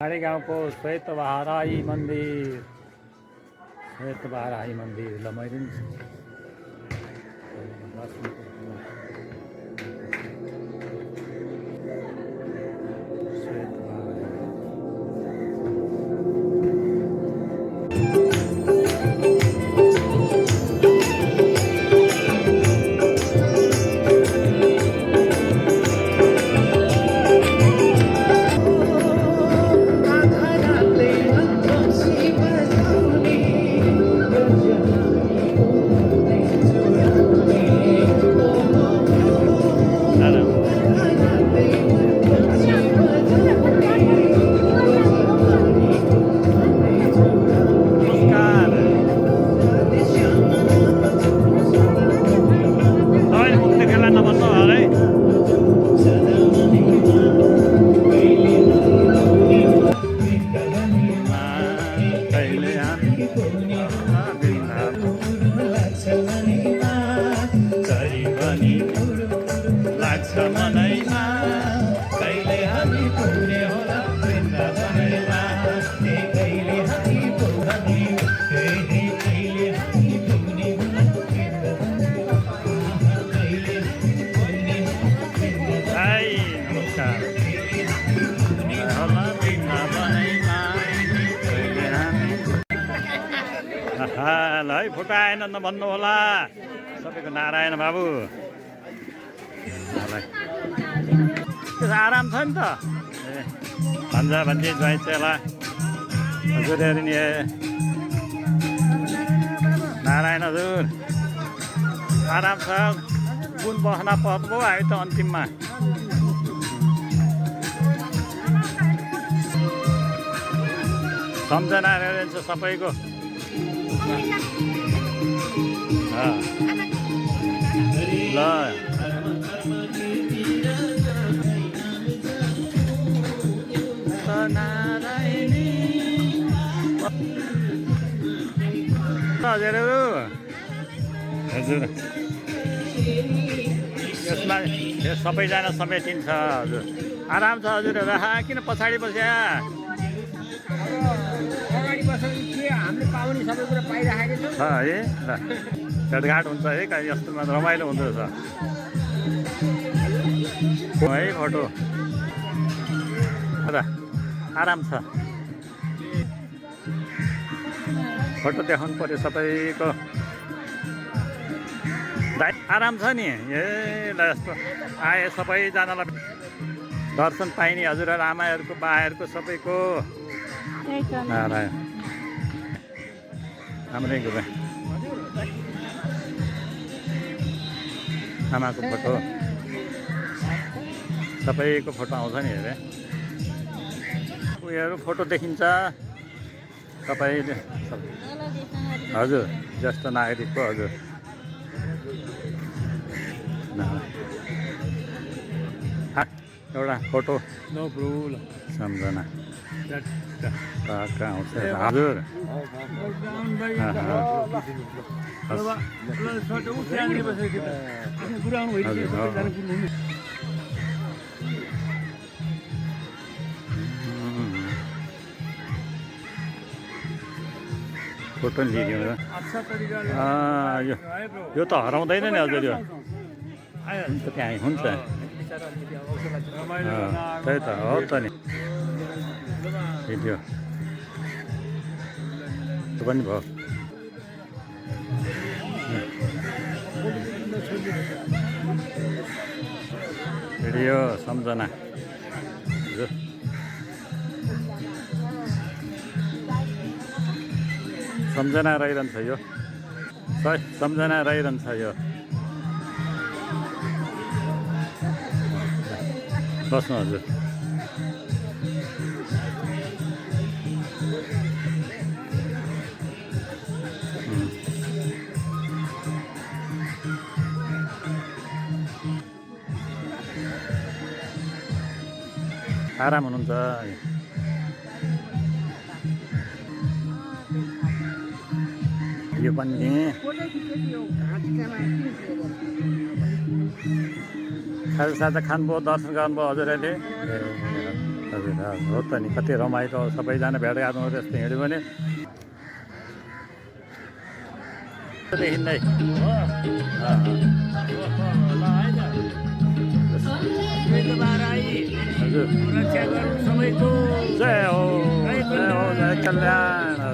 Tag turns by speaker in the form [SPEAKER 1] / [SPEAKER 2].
[SPEAKER 1] हमारे गांव को श्वेतवाराही मंदिर, श्वेतवाराही मंदिर लमैरिन ल है फोटो आएन नभन्नु होला सबैको नारायण बाबु आराम छ नि त भन्जा भन्जी ज्वाइँ चेला हजुरहरू नि नारायण हजुर आराम छ कुन बस्न पर्नुभयो हामी त अन्तिममा सम्झना रहन्छ सबैको ल हजुरहरू हजुर यसमा सबैजना समेटिन्छ हजुर आराम छ हजुरहरू किन पछाडि बस्या
[SPEAKER 2] हामीले पाउने सबै कुरा पाइराखेको
[SPEAKER 1] छ है ल भेटघाट हुन्छ है कहिले यस्तोमा रमाइलो हुँदो रहेछ है फोटो आराम छ फोटो देखाउनु पर्यो सबैको आराम छ नि ए ल यस्तो आए सबैजनालाई दर्शन पाइने हजुरहरू आमाहरूको बाहरूको सबैको नारायण राम्रै गुरु आमाको फोटो सबैको फोटो आउँछ नि हेरे उयोहरू फोटो देखिन्छ सबैले हजुर ज्येष्ठ नागरिकको हजुर एउटा फोटो सम्झना कहाँ आउँछ हजुर फोटो लिइदिउँ यो त हराउँदैन नि हजुर यो त्यहाँ हुन्छ त्यही त हो त नि भिडियो त्यो पनि भयो भिडियो सम्झना हजुर सम्झना रहिरहन्छ यो सम्झना रहिरहन्छ यो बस्नु हजुर आराम हुनुहुन्छ यो पनि खाजासाजा खानुभयो दर्शन गर्नुभयो हजुरहरूले हजुर हो त नि कति रमाइलो सबैजना भेटघाटमा त्यस्तो हिँड्यो भने देखिँदै हजुर
[SPEAKER 2] सुरक्षा गर्नु सबैको
[SPEAKER 1] जय हो जय कल्याण